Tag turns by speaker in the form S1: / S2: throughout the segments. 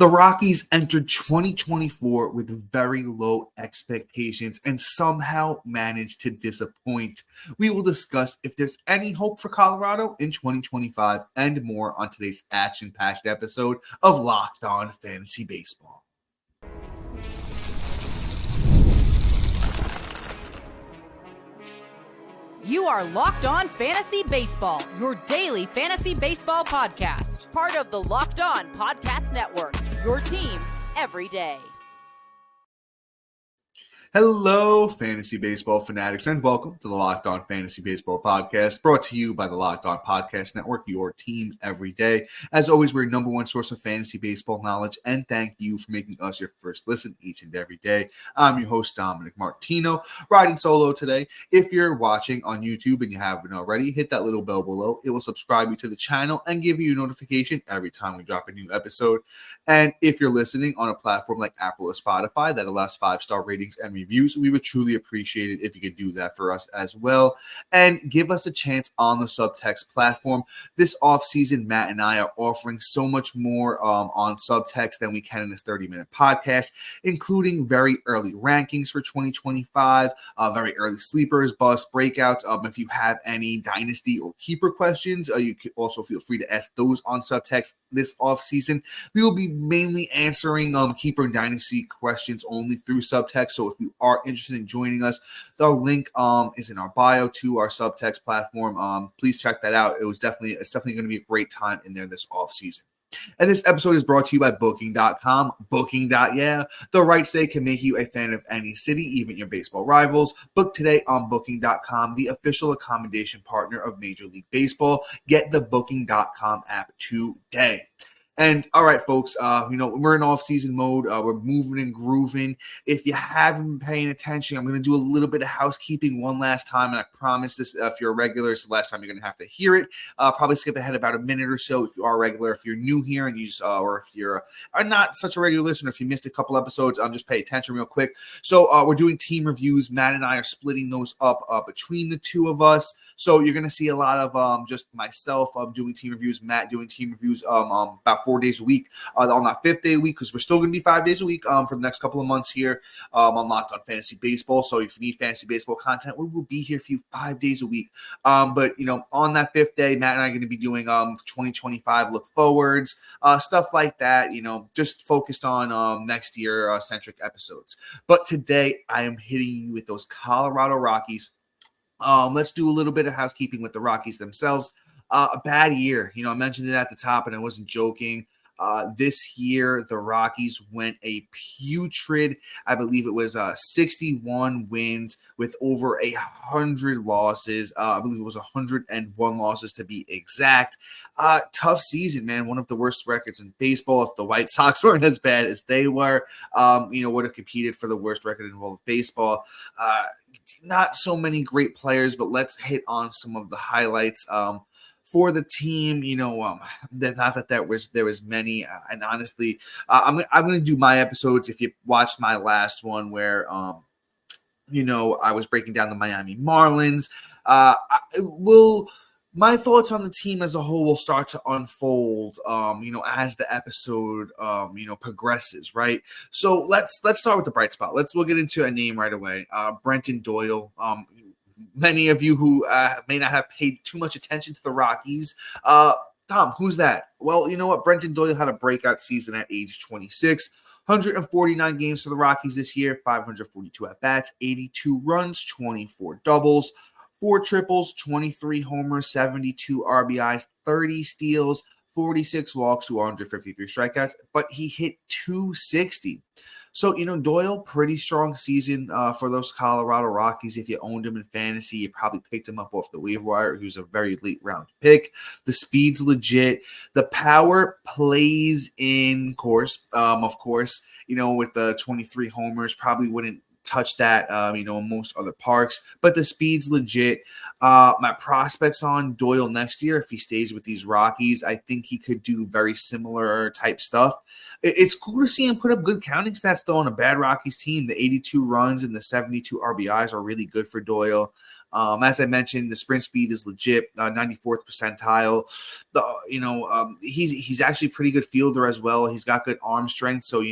S1: The Rockies entered 2024 with very low expectations and somehow managed to disappoint. We will discuss if there's any hope for Colorado in 2025 and more on today's action-packed episode of Locked On Fantasy Baseball.
S2: You are Locked On Fantasy Baseball, your daily fantasy baseball podcast. Part of the Locked On Podcast Network, your team every day.
S1: Hello, fantasy baseball fanatics, and welcome to the Locked On Fantasy Baseball podcast, brought to you by the Locked On Podcast Network, your team every day. As always, we're your number one source of fantasy baseball knowledge, and thank you for making us your first listen each and every day. I'm your host, Dominic Martino, riding solo today. If you're watching on YouTube and you haven't already, hit that little bell below. It will subscribe you to the channel and give you a notification every time we drop a new episode. And if you're listening on a platform like Apple or Spotify that allows 5-star ratings and reviews, we would truly appreciate it if you could do that for us as well, and give us a chance on the Subtext platform. This offseason, Matt and I are offering so much more on Subtext than we can in this 30-minute podcast, including very early rankings for 2025, very early sleepers, busts, breakouts. If you have any dynasty or keeper questions, you can also feel free to ask those on Subtext this offseason. We will be mainly answering keeper and dynasty questions only through Subtext, so if you are interested in joining us, the link is in our bio to our Subtext platform. Please check that out. It's definitely going to be a great time in there this offseason. And this episode is brought to you by Booking.com. Booking.yeah. The right stay can make you a fan of any city, even your baseball rivals. Book today on Booking.com, the official accommodation partner of Major League Baseball. Get the Booking.com app today. And all right, folks, we're in off-season mode. We're moving and grooving. If you haven't been paying attention, I'm going to do a little bit of housekeeping one last time. And I promise this, if you're a regular, it's the last time you're going to have to hear it. Probably skip ahead about a minute or so if you are a regular. If you're new here and you just, or if you're not such a regular listener, if you missed a couple episodes, just pay attention real quick. So we're doing team reviews. Matt and I are splitting those up between the two of us. So you're going to see a lot of just myself doing team reviews, Matt doing team reviews about 4 days a week on that 5th day a week, because we're still going to be 5 days a week for the next couple of months here on Locked On Fantasy Baseball. So if you need fantasy baseball content, we will be here for you 5 days a week. But on that 5th day, Matt and I are going to be doing 2025 look forwards, stuff like that. Just focused on next year centric episodes. But today I am hitting you with those Colorado Rockies. Let's do a little bit of housekeeping with the Rockies themselves. A bad year. I mentioned it at the top, and I wasn't joking. This year, the Rockies went a putrid, I believe it was 61 wins with over 100 losses. I believe it was 101 losses to be exact. Tough season, man. One of the worst records in baseball. If the White Sox weren't as bad as they were, would have competed for the worst record in all of baseball. Not so many great players, but let's hit on some of the highlights. For the team, not that there was many, and honestly, I'm going to do my episodes. If you watched my last one where, I was breaking down the Miami Marlins, my thoughts on the team as a whole will start to unfold, as the episode, progresses, right? So let's start with the bright spot. We'll get into a name right away. Brenton Doyle. Many of you who may not have paid too much attention to the Rockies. Tom, who's that? Well, you know what? Brenton Doyle had a breakout season at age 26. 149 games for the Rockies this year, 542 at-bats, 82 runs, 24 doubles, 4 triples, 23 homers, 72 RBIs, 30 steals, 46 walks, 253 strikeouts, but he hit 260. So, Doyle, pretty strong season for those Colorado Rockies. If you owned him in fantasy, you probably picked him up off the waiver wire. He was a very late round pick. The speed's legit. The power plays in course. Of course, with the 23 homers, probably wouldn't touch that, in most other parks, but the speed's legit. My prospects on Doyle next year, if he stays with these Rockies, I think he could do very similar type stuff. It's cool to see him put up good counting stats, though, on a bad Rockies team. The 82 runs and the 72 RBIs are really good for Doyle. As I mentioned, the sprint speed is legit, 94th percentile. He's actually a pretty good fielder as well. He's got good arm strength. So,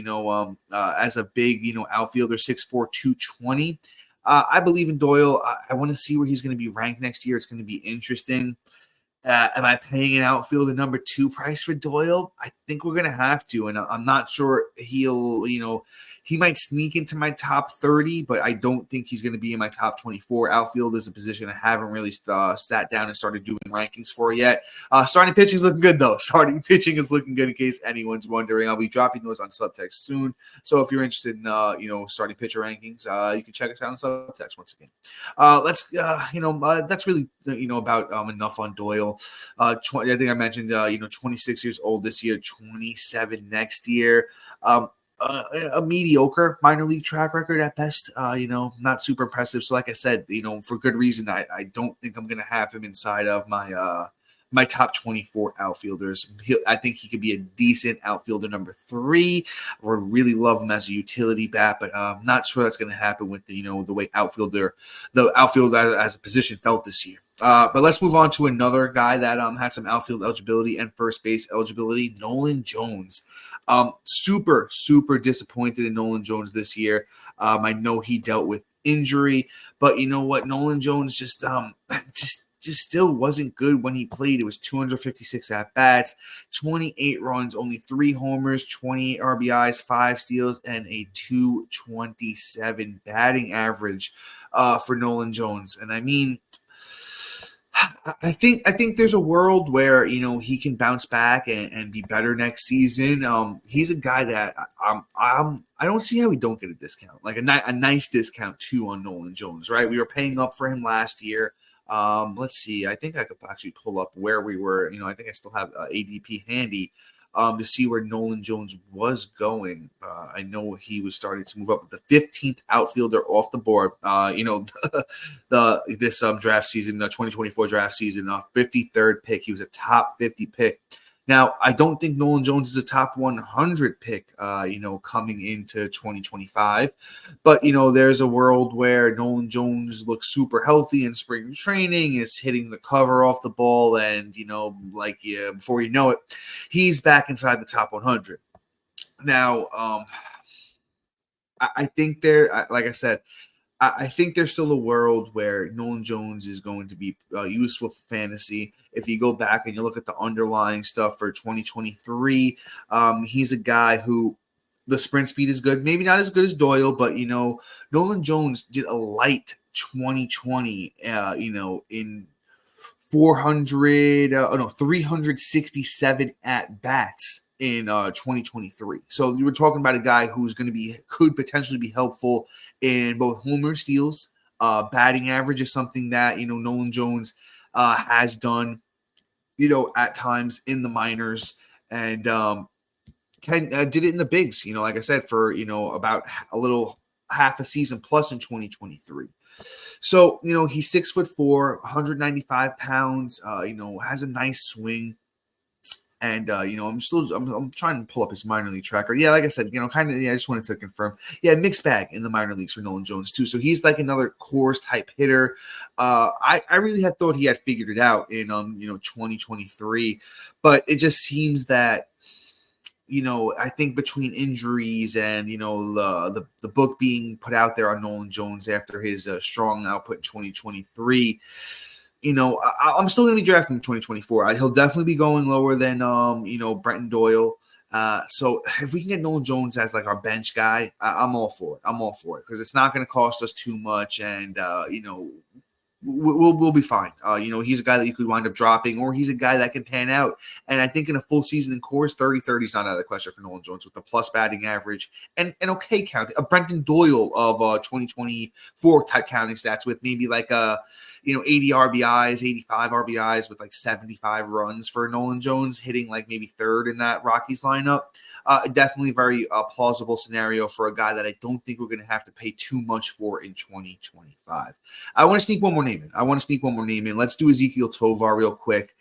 S1: as a big, outfielder, 6'4", 220. I believe in Doyle. I want to see where he's going to be ranked next year. It's going to be interesting. Am I paying an outfielder number 2 price for Doyle? I think we're going to have to, and I'm not sure he might sneak into my top 30, but I don't think he's going to be in my top 24. Outfield is a position I haven't really sat down and started doing rankings for yet. Starting pitching is looking good, though. Starting pitching is looking good in case anyone's wondering. I'll be dropping those on Subtext soon. So if you're interested in, starting pitcher rankings, you can check us out on Subtext once again. That's really, about enough on Doyle. I think I mentioned, 26 years old this year, 27 next year. A mediocre minor league track record at best, not super impressive. So like I said, for good reason, I don't think I'm going to have him inside of my top 24 outfielders. I think he could be a decent outfielder number 3. I really love him as a utility bat, but I'm not sure that's going to happen with the way the outfield as a position felt this year. But let's move on to another guy that had some outfield eligibility and first base eligibility, Nolan Jones. Super, super disappointed in Nolan Jones this year. I know he dealt with injury, but you know what? Nolan Jones just still wasn't good when he played. It was 256 at-bats, 28 runs, only 3 homers, 28 RBIs, 5 steals, and a 227 batting average for Nolan Jones. And I mean, I think there's a world where he can bounce back and be better next season. He's a guy that I don't see how we don't get a discount, like a nice discount too on Nolan Jones, right? We were paying up for him last year. Let's see. I think I could actually pull up where we were. I think I still have ADP handy to see where Nolan Jones was going. I know he was starting to move up with the 15th outfielder off the board. This draft season, the 2024 draft season, 53rd pick. He was a top 50 pick. Now, I don't think Nolan Jones is a top 100 pick, coming into 2025. But, there's a world where Nolan Jones looks super healthy in spring training, is hitting the cover off the ball, and, before you know it, he's back inside the top 100. Now, I think like I said, I think there's still a world where Nolan Jones is going to be useful for fantasy. If you go back and you look at the underlying stuff for 2023, he's a guy who the sprint speed is good. Maybe not as good as Doyle, but, Nolan Jones did a light 2020, in 367 at-bats in 2023. So you were talking about a guy who's could potentially be helpful in both homer steals. Batting average is something that Nolan Jones has done at times in the minors, and did it in the bigs, like I said, for about a little half a season plus in 2023. So he's 6'4", 195 pounds, has a nice swing. And, I'm trying to pull up his minor league tracker. Yeah, like I said, I just wanted to confirm. Yeah, mixed bag in the minor leagues for Nolan Jones, too. So he's like another Coors type hitter. I really had thought he had figured it out in, 2023. But it just seems that, I think between injuries and, the book being put out there on Nolan Jones after his strong output in 2023, I'm still going to be drafting in 2024. He'll definitely be going lower than, Brenton Doyle. So if we can get Nolan Jones as like our bench guy, I'm all for it. I'm all for it because it's not going to cost us too much. And, we'll be fine. He's a guy that you could wind up dropping, or he's a guy that can pan out. And I think in a full season in Coors, 30-30 is not out of the question for Nolan Jones with the plus batting average and an okay count, a Brenton Doyle of 2024 type counting stats with maybe like 80 RBIs, 85 RBIs with like 75 runs for Nolan Jones, hitting like maybe third in that Rockies lineup. Definitely very plausible scenario for a guy that I don't think we're going to have to pay too much for in 2025. I want to sneak one more name in. Let's do Ezekiel Tovar real quick.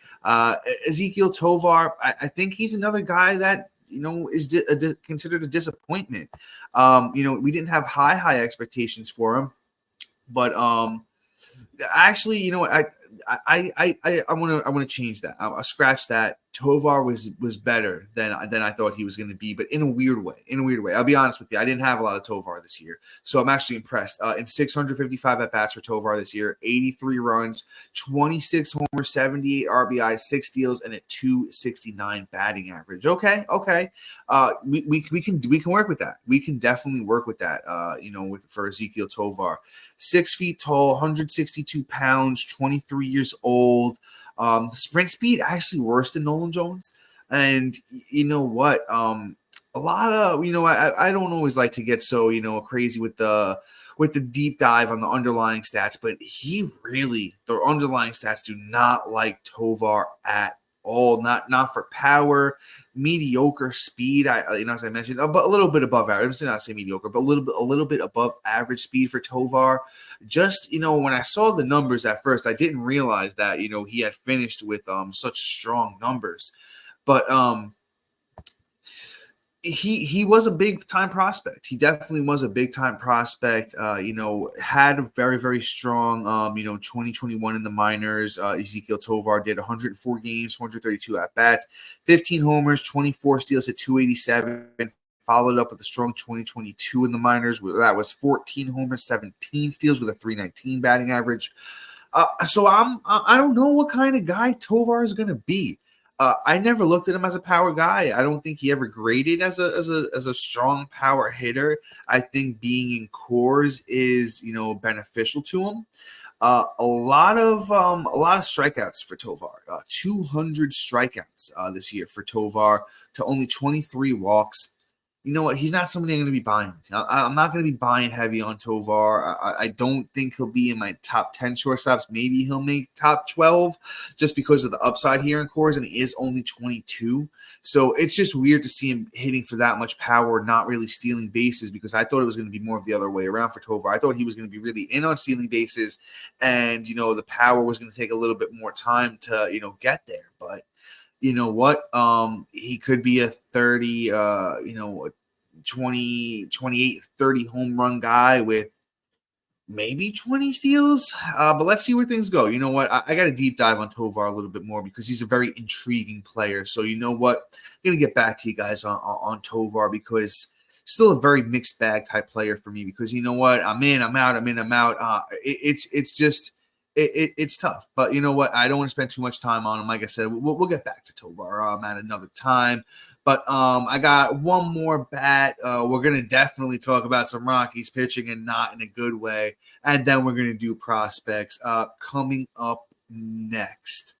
S1: Ezekiel Tovar, I think he's another guy that, is considered a disappointment. We didn't have high expectations for him, but Actually, you know what? I want to change that. I'll scratch that. Tovar was better than I thought he was going to be, but in a weird way. I'll be honest with you. I didn't have a lot of Tovar this year, so I'm actually impressed. In 655 at bats for Tovar this year, 83 runs, 26 homers, 78 RBIs, 6 steals, and a 269 batting average. Okay. We can work with that. We can definitely work with that. For Ezekiel Tovar, 6 feet tall, 162 pounds, 23 years old. Sprint speed actually worse than Nolan Jones. And you know what? A lot of, I don't always like to get so, crazy with the deep dive on the underlying stats, but the underlying stats do not like Tovar at all. Not for power, mediocre speed. As I mentioned, but a little bit above average. I'm not saying mediocre, but a little bit above average speed for Tovar. Just, when I saw the numbers at first, I didn't realize that, he had finished with such strong numbers. But he was a big time prospect. He definitely was a big time prospect. Had a very, very strong 2021 in the minors. Ezekiel Tovar did 104 games, 432 at bats, 15 homers, 24 steals at 287. Followed up with a strong 2022 in the minors. That was 14 homers, 17 steals with a 319 batting average. So I don't know what kind of guy Tovar is going to be. I never looked at him as a power guy. I don't think he ever graded as a strong power hitter. I think being in cores is beneficial to him. A lot of strikeouts for Tovar. 200 strikeouts this year for Tovar to only 23 walks. You know what? He's not somebody I'm going to be buying. I'm not going to be buying heavy on Tovar. I don't think he'll be in my top 10 shortstops. Maybe he'll make top 12 just because of the upside here in cores, and he is only 22. So it's just weird to see him hitting for that much power, not really stealing bases, because I thought it was going to be more of the other way around for Tovar. I thought he was going to be really in on stealing bases, and, the power was going to take a little bit more time to, get there. But you know what? He could be a 30, 20, 28, 30 home run guy with maybe 20 steals. But let's see where things go. You know what? I got to deep dive on Tovar a little bit more because he's a very intriguing player. So you know what? I'm going to get back to you guys on Tovar because still a very mixed bag type player for me because you know what? I'm in, I'm out, I'm in, I'm out. It's just – it's tough, but you know what? I don't want to spend too much time on him. Like I said, we'll get back to Tovar at another time. But I got one more bat. We're going to definitely talk about some Rockies pitching and not in a good way. And then we're going to do prospects coming up next.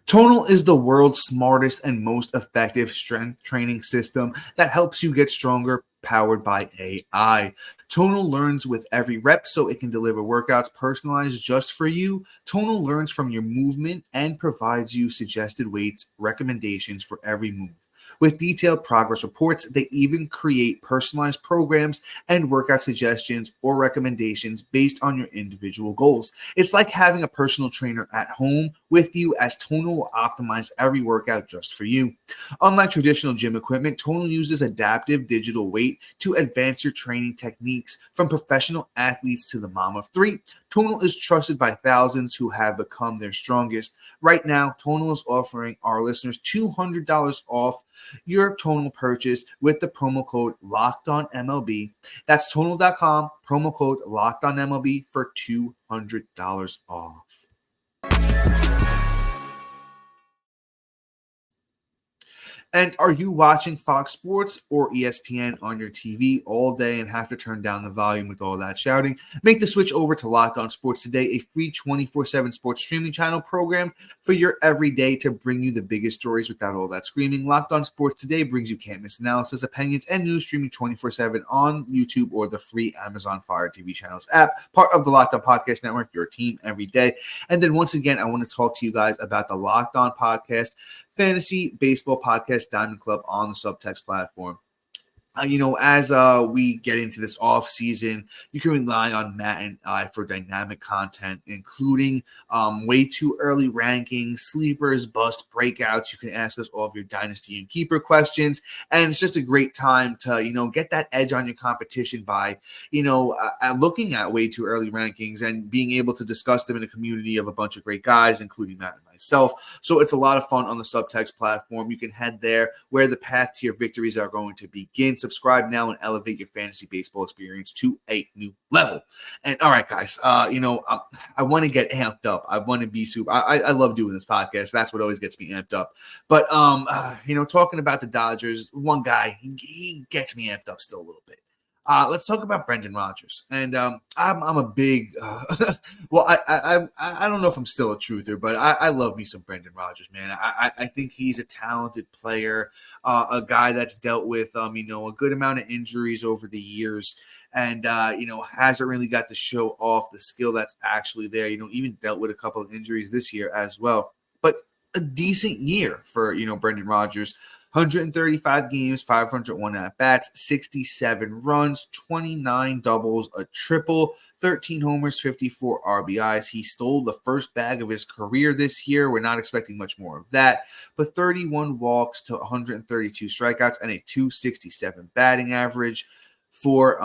S1: Tonal is the world's smartest and most effective strength training system that helps you get stronger, powered by AI. Tonal learns with every rep so it can deliver workouts personalized just for you. Tonal learns from your movement and provides you suggested weights recommendations for every move. With detailed progress reports, they even create personalized programs and workout suggestions or recommendations based on your individual goals. It's like having a personal trainer at home with you, as Tonal will optimize every workout just for you. Unlike traditional gym equipment, Tonal uses adaptive digital weight to advance your training techniques. From professional athletes to the mom of three, Tonal is trusted by thousands who have become their strongest. Right now, Tonal is offering our listeners $200 off your Tonal purchase with the promo code LOCKEDONMLB. That's Tonal.com, promo code LOCKEDONMLB for $200 off. And are you watching Fox Sports or ESPN on your TV all day and have to turn down the volume with all that shouting? Make the switch over to Locked On Sports Today, a free 24/7 sports streaming channel program for your everyday to bring you the biggest stories without all that screaming. Locked On Sports Today brings you can't-miss analysis, opinions, and news streaming 24/7 on YouTube or the free Amazon Fire TV channels app, part of the Locked On Podcast Network, your team every day. And then once again, I want to talk to you guys about the Locked On Podcast Fantasy Baseball Podcast Diamond Club on the Subtext platform. As we get into this off season, you can rely on Matt and I for dynamic content, including way too early rankings, sleepers, bust, breakouts. You can ask us all of your dynasty and keeper questions, and it's just a great time to get that edge on your competition by looking at way too early rankings and being able to discuss them in a community of a bunch of great guys, including Matt and myself. So it's a lot of fun on the Subtext platform. You can head there where the path to your victories are going to begin. Subscribe now and elevate your fantasy baseball experience to a new level. And all right, guys, I want to get amped up. I want to be super. I love doing this podcast. That's what always gets me amped up. But talking about the Dodgers, one guy he gets me amped up still a little bit. Let's talk about Brendan Rodgers, and I'm a big. Well, I don't know if I'm still a truther, but I love me some Brendan Rodgers, man. I think he's a talented player, a guy that's dealt with a good amount of injuries over the years, and hasn't really got to show off the skill that's actually there. Even dealt with a couple of injuries this year as well, but a decent year for Brendan Rodgers. 135 games, 501 at-bats, 67 runs, 29 doubles, a triple, 13 homers, 54 RBIs. He stole the first bag of his career this year. We're not expecting much more of that, but 31 walks to 132 strikeouts and a 267 batting average for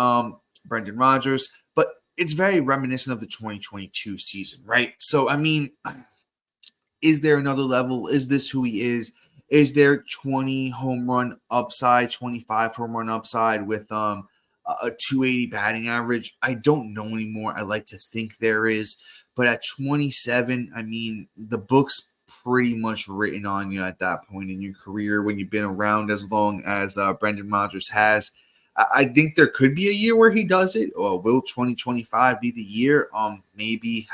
S1: Brendan Rodgers. But it's very reminiscent of the 2022 season, right? So, is there another level? Is this who he is? Is there 20 home run upside, 25 home run upside with a 280 batting average? I don't know anymore. I like to think there is. But at 27, the book's pretty much written on you at that point in your career when you've been around as long as Brendan Rodgers has. I think there could be a year where he does it. Or will 2025 be the year? Maybe.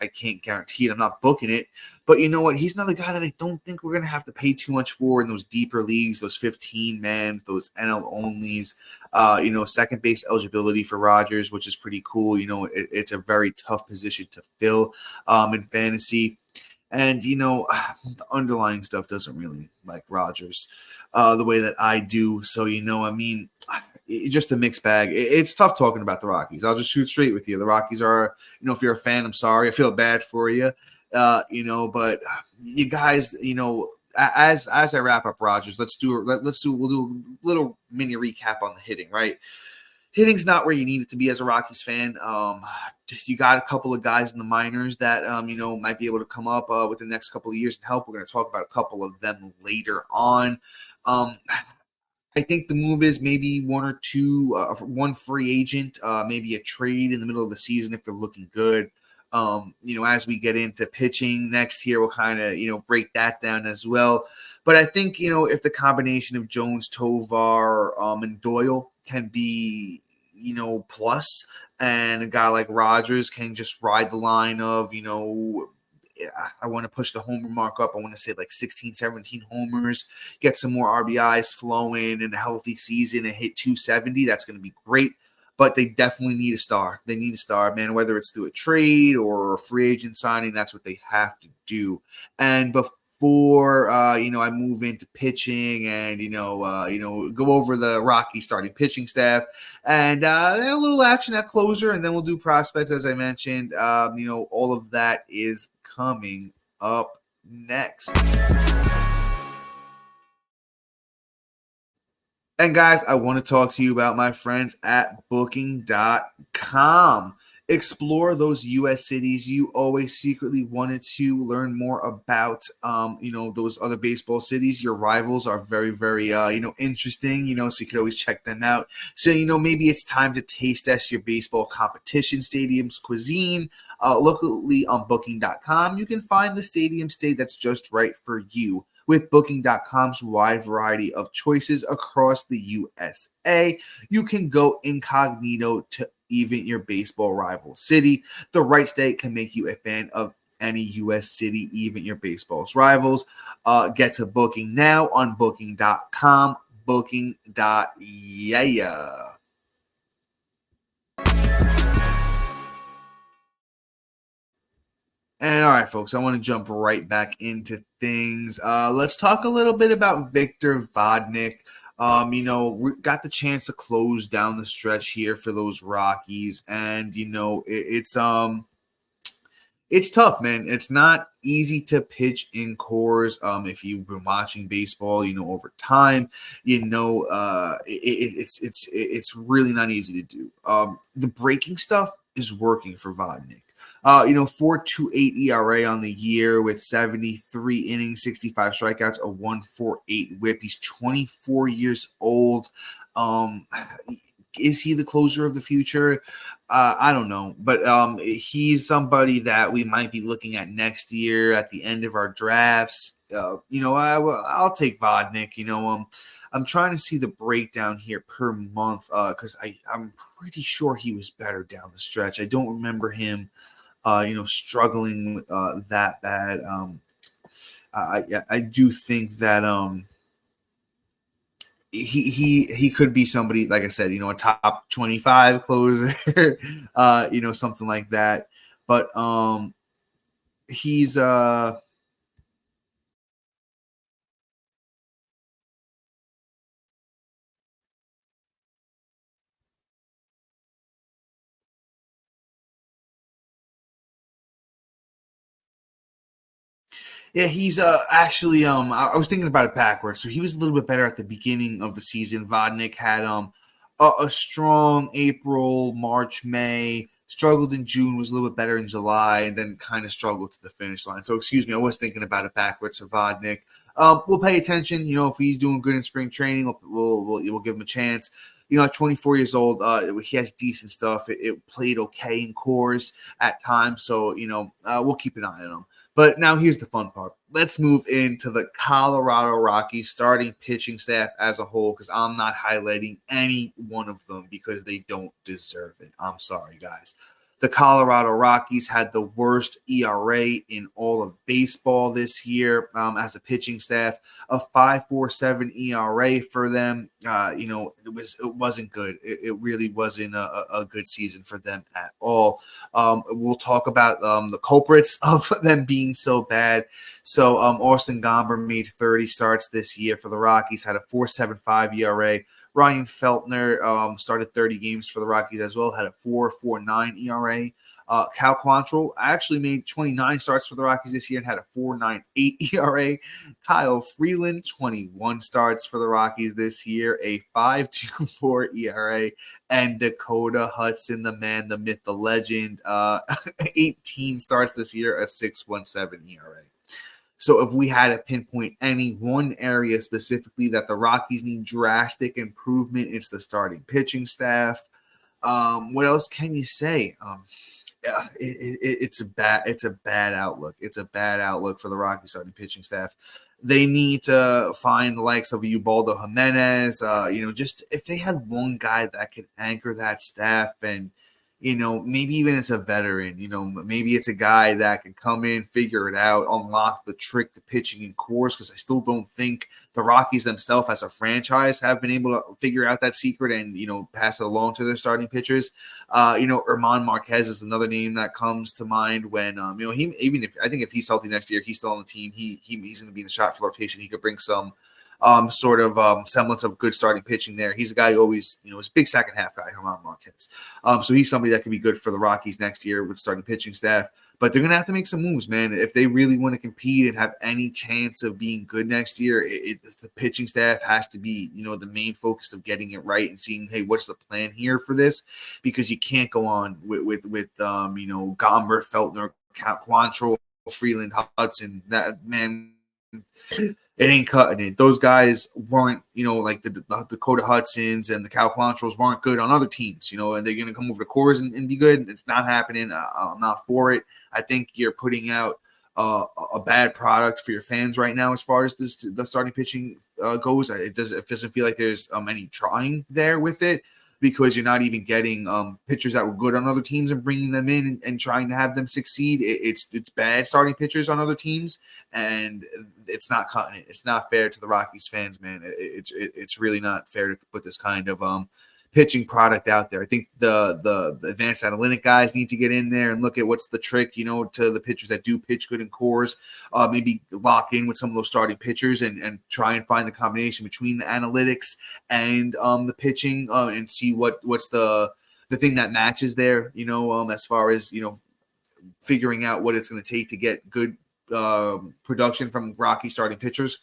S1: I can't guarantee it. I'm not booking it. But you know what? He's another guy that I don't think we're going to have to pay too much for in those deeper leagues, those 15-mans, those NL onlys, second base eligibility for Rodgers, which is pretty cool. It's a very tough position to fill in fantasy. And, the underlying stuff doesn't really like Rodgers the way that I do. So, just a mixed bag. It's tough talking about the Rockies. I'll just shoot straight with you. The Rockies are, if you're a fan, I'm sorry. I feel bad for you, but you guys, as I wrap up Rodgers, we'll do a little mini recap on the hitting, right? Hitting's not where you need it to be as a Rockies fan. You got a couple of guys in the minors that, might be able to come up within the next couple of years and help. We're going to talk about a couple of them later on. I think the move is maybe one or two, one free agent, maybe a trade in the middle of the season if they're looking good. As we get into pitching next year, we'll kind of, break that down as well. But I think, if the combination of Jones, Tovar, and Doyle can be, plus, and a guy like Rodgers can just ride the line of, I want to push the homer mark up. I want to say like 16, 17 homers, get some more RBIs flowing in a healthy season and hit 270. That's going to be great. But they definitely need a star. They need a star, man, whether it's through a trade or a free agent signing. That's what they have to do. And before, I move into pitching and, go over the Rockies starting pitching staff and a little action at closer. And then we'll do prospects, as I mentioned. All of that is coming up next. And guys, I want to talk to you about my friends at booking.com. Explore those U.S. cities you always secretly wanted to learn more about, those other baseball cities. Your rivals are very, very, interesting, so you can always check them out. So, maybe it's time to taste test your baseball competition stadium's cuisine. Locally on booking.com, you can find the stadium state that's just right for you. With Booking.com's wide variety of choices across the USA, you can go incognito to even your baseball rival city. The right state can make you a fan of any U.S. city, even your baseball's rivals. Get to booking now on Booking.com. Booking.yeah. And all right, folks, I want to jump right back into things. Let's talk a little bit about Victor Vodnik. We got the chance to close down the stretch here for those Rockies, and it's tough, man. It's not easy to pitch in cores. If you've been watching baseball, over time, it's really not easy to do. The breaking stuff is working for Vodnik. 4.28 ERA on the year with 73 innings, 65 strikeouts, a 1.48 WHIP. He's 24 years old. Is he the closer of the future? I don't know, but he's somebody that we might be looking at next year at the end of our drafts. I'll take Vodnik. I'm trying to see the breakdown here per month because I'm pretty sure he was better down the stretch. I don't remember him, struggling that bad. I do think that he could be somebody, like I said, a top 25 closer, something like that. But he's Yeah, he's actually I was thinking about it backwards. So he was a little bit better at the beginning of the season. Vodnik had a strong April, March, May, struggled in June, was a little bit better in July, and then kind of struggled to the finish line. So excuse me, I was thinking about it backwards for Vodnik. We'll pay attention. If he's doing good in spring training, we'll give him a chance. At 24 years old, he has decent stuff. It played okay in cores at times, so we'll keep an eye on him. But now here's the fun part. Let's move into the Colorado Rockies starting pitching staff as a whole, because I'm not highlighting any one of them because they don't deserve it. I'm sorry, guys. The Colorado Rockies had the worst ERA in all of baseball this year as a pitching staff. A 5.47 ERA for them. It wasn't good. It really wasn't a good season for them at all. We'll talk about the culprits of them being so bad. So Austin Gomber made 30 starts this year for the Rockies, had a 4.75 ERA. Ryan Feltner started 30 games for the Rockies as well, had a 4.49 ERA. Cal Quantrill actually made 29 starts for the Rockies this year and had a 4.98 ERA. Kyle Freeland, 21 starts for the Rockies this year, a 5.24 ERA. And Dakota Hudson, the man, the myth, the legend, 18 starts this year, a 6.17 ERA. So if we had to pinpoint any one area specifically that the Rockies need drastic improvement, it's the starting pitching staff. What else can you say? It's a bad outlook. It's a bad outlook for the Rockies starting pitching staff. They need to find the likes of Ubaldo Jimenez. Just if they had one guy that could anchor that staff and maybe even it's a veteran, maybe it's a guy that can come in, figure it out, unlock the trick to pitching in cores, because I still don't think the Rockies themselves as a franchise have been able to figure out that secret and, pass it along to their starting pitchers. Herman Marquez is another name that comes to mind when, I think if he's healthy next year, he's still on the team. He's going to be in the shot for rotation. He could bring some sort of semblance of good starting pitching there. He's a guy who always, is a big second half guy, Herman Marquez. So he's somebody that can be good for the Rockies next year with starting pitching staff. But they're going to have to make some moves, man. If they really want to compete and have any chance of being good next year, the pitching staff has to be, the main focus of getting it right and seeing, hey, what's the plan here for this? Because you can't go on with Gomber, Feltner, Quantrill, Freeland, Hudson. That, man, it ain't cutting it. Those guys weren't, like the Dakota Hudsons and the Cal Quantrills weren't good on other teams, and they're going to come over to cores and be good. It's not happening. I'm not for it. I think you're putting out a bad product for your fans right now as far as the starting pitching goes. It doesn't feel like there's any trying there with it, because you're not even getting pitchers that were good on other teams and bringing them in and trying to have them succeed. It's bad starting pitchers on other teams, and it's not cutting it. It's not fair to the Rockies fans, man. It's really not fair to put this kind of pitching product out there. I think the advanced analytic guys need to get in there and look at what's the trick, to the pitchers that do pitch good in cores. Maybe lock in with some of those starting pitchers and try and find the combination between the analytics and the pitching and see what's the thing that matches there, as far as, figuring out what it's going to take to get good production from Rocky starting pitchers.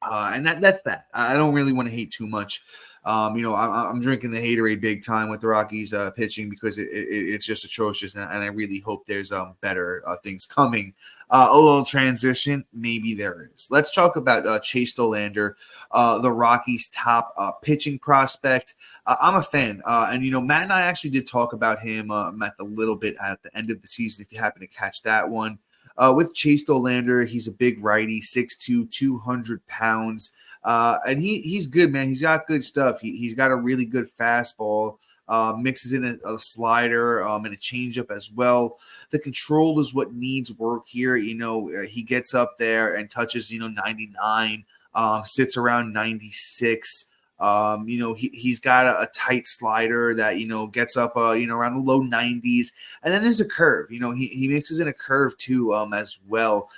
S1: And that's that. I don't really want to hate too much. I'm drinking the haterade big time with the Rockies pitching because it's just atrocious, and I really hope there's better things coming. A little transition, maybe there is. Let's talk about Chase Dollander, the Rockies' top pitching prospect. I'm a fan, and Matt and I actually did talk about him at the little bit at the end of the season. If you happen to catch that one, with Chase Dollander, he's a big righty, 6'2", 200 pounds. And he's good, man. He's got good stuff. He's got a really good fastball, mixes in a slider and a changeup as well. The control is what needs work here. He gets up there and touches, 99, sits around 96. He's got a tight slider that, gets up, around the low 90s. And then there's a curve, he mixes in a curve too, as well.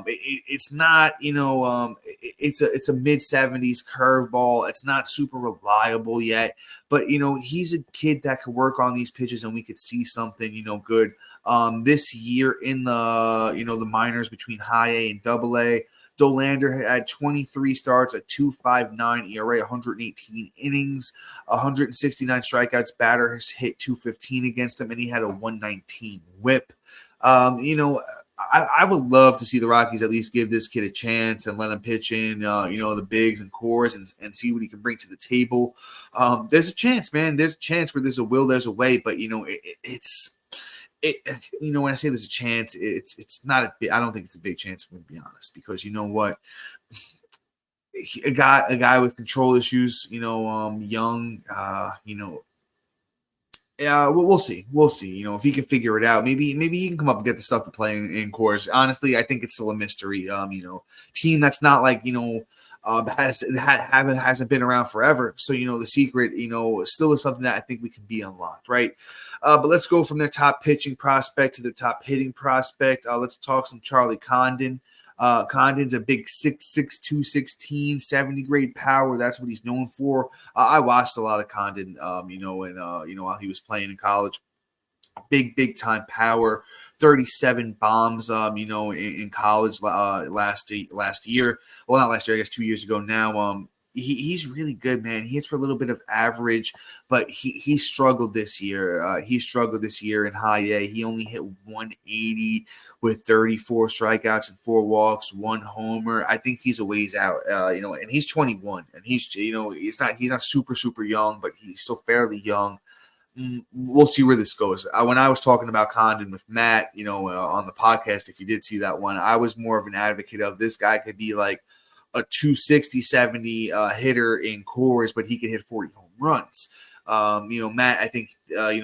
S1: It's not, it's a mid 70s curveball. It's not super reliable yet, but he's a kid that could work on these pitches and we could see something, good. This year in the minors between high A and double A, Dollander had 23 starts, a 2.59 ERA, 118 innings, 169 strikeouts. Batter has hit 215 against him, and he had a 119 whip. I would love to see the Rockies at least give this kid a chance and let him pitch in, the bigs and cores and see what he can bring to the table. There's a chance, man. There's a chance where there's a will, there's a way. But, when I say there's a chance, it's not I don't think it's a big chance, to be honest, because you know what? A guy with control issues, young, yeah, we'll see. We'll see. If he can figure it out, maybe he can come up and get the stuff to play in cores. Honestly, I think it's still a mystery. Team that's not like hasn't been around forever. So the secret, still is something that I think we can be unlocked, right? But let's go from their top pitching prospect to their top hitting prospect. Let's talk some Charlie Condon. Condon's a big 6'6", 216, 70 grade power. That's what he's known for. I watched a lot of Condon, while he was playing in college. Big time power, 37 bombs, in college last year. Well, not last year, I guess 2 years ago now. He's really good, man. He hits for a little bit of average, but he struggled this year. He struggled this year in high A. He only hit 180 with 34 strikeouts and 4 walks, 1 homer. I think he's a ways out, and he's 21, and he's not super young, but he's still fairly young. We'll see where this goes. When I was talking about Condon with Matt, on the podcast, if you did see that one, I was more of an advocate of this guy could be like a 260, 70 hitter in cores, but he could hit 40 home runs. Matt, I think,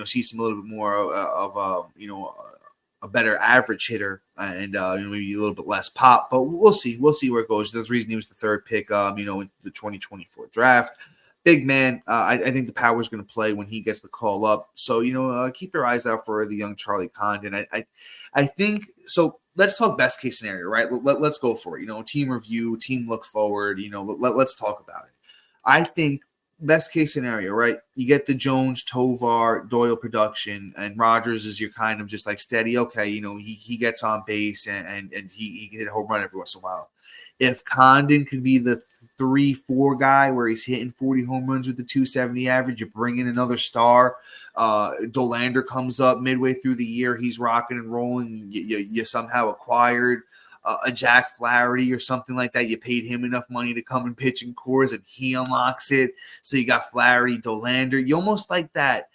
S1: sees some a little bit more of a better average hitter and, maybe a little bit less pop, but we'll see. We'll see where it goes. There's a reason he was the third pick, in the 2024 draft. Big man. I think the power is going to play when he gets the call up. So, keep your eyes out for the young Charlie Condon. I think so. Let's talk best case scenario, right? Let's go for it. Team review, team look forward. Let's talk about it. I think best case scenario, right? You get the Jones, Tovar, Doyle production, and Rogers is your kind of just like steady. Okay, he gets on base and he can hit a home run every once in a while. If Condon could be the 3-4 guy where he's hitting 40 home runs with the 270 average, you bring in another star. Dollander comes up midway through the year. He's rocking and rolling. You somehow acquired a Jack Flaherty or something like that. You paid him enough money to come and pitch in cores, and he unlocks it. So you got Flaherty, Dollander. You almost like that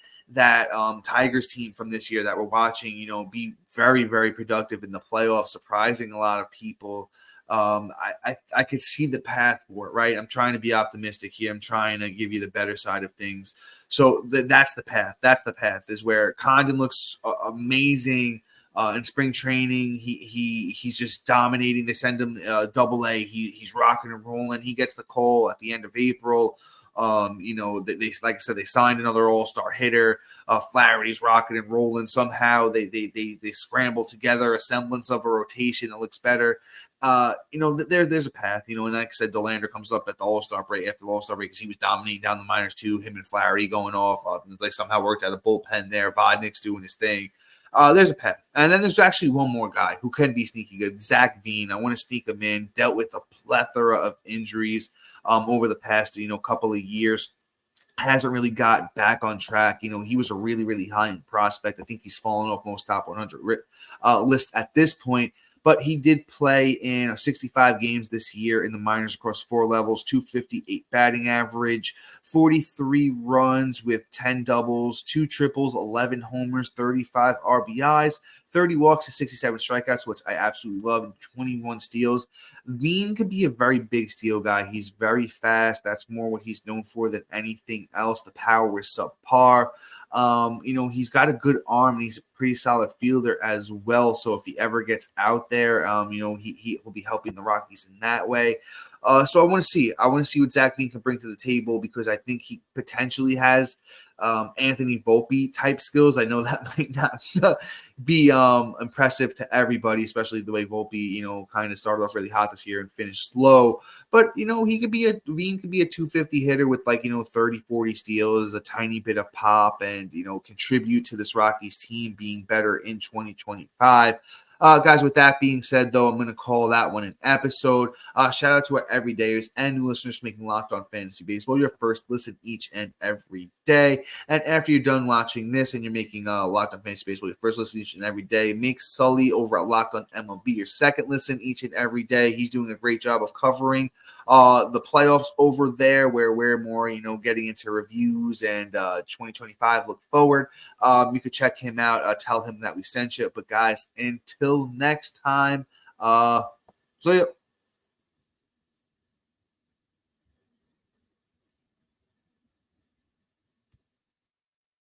S1: Tigers team from this year that we're watching, be very, very productive in the playoffs, surprising a lot of people. I could see the path for it, right? I'm trying to be optimistic here. I'm trying to give you the better side of things. So that's the path. That's the path is where Condon looks amazing in spring training. He's just dominating. They send him double A. He's rocking and rolling. He gets the call at the end of April. They like I said, they signed another all-star hitter. Flaherty's rocking and rolling. Somehow they scramble together a semblance of a rotation that looks better. There's a path, and like I said, Dollander comes up at the All-Star break after the All-Star break because he was dominating down the minors too. Him and Flaherty going off. They somehow worked out a bullpen there. Vodnik's doing his thing. There's a path. And then there's actually one more guy who can be sneaky good, Zach Veen. I want to sneak him in. Dealt with a plethora of injuries over the past, couple of years. Hasn't really got back on track. He was a really, really high-end prospect. I think he's fallen off most top 100 list at this point. But he did play in 65 games this year in the minors across 4 levels, 258 batting average, 43 runs with 10 doubles, 2 triples, 11 homers, 35 RBIs, 30 walks, and 67 strikeouts, which I absolutely love, and 21 steals. Veen could be a very big steal guy. He's very fast. That's more what he's known for than anything else. The power is subpar. He's got a good arm and he's a pretty solid fielder as well. So if he ever gets out there, he will be helping the Rockies in that way. So I want to see what Zach Veen can bring to the table because I think he potentially has Anthony Volpe type skills. I know that might not be impressive to everybody, especially the way Volpe, kind of started off really hot this year and finished slow. But, Veen could be a 250 hitter with 30, 40 steals, a tiny bit of pop, and, contribute to this Rockies team being better in 2025. Guys, with that being said, though, I'm going to call that one an episode. Shout out to our everydayers and new listeners making Locked On Fantasy Baseball your first listen each and every day. And after you're done watching this and you're making Locked On Fantasy Baseball your first listen each and every day, make Sully over at Locked On MLB your second listen each and every day. He's doing a great job of covering the playoffs over there where we're more, getting into reviews and 2025 look forward. You could check him out, tell him that we sent you. But guys, until next time, see ya.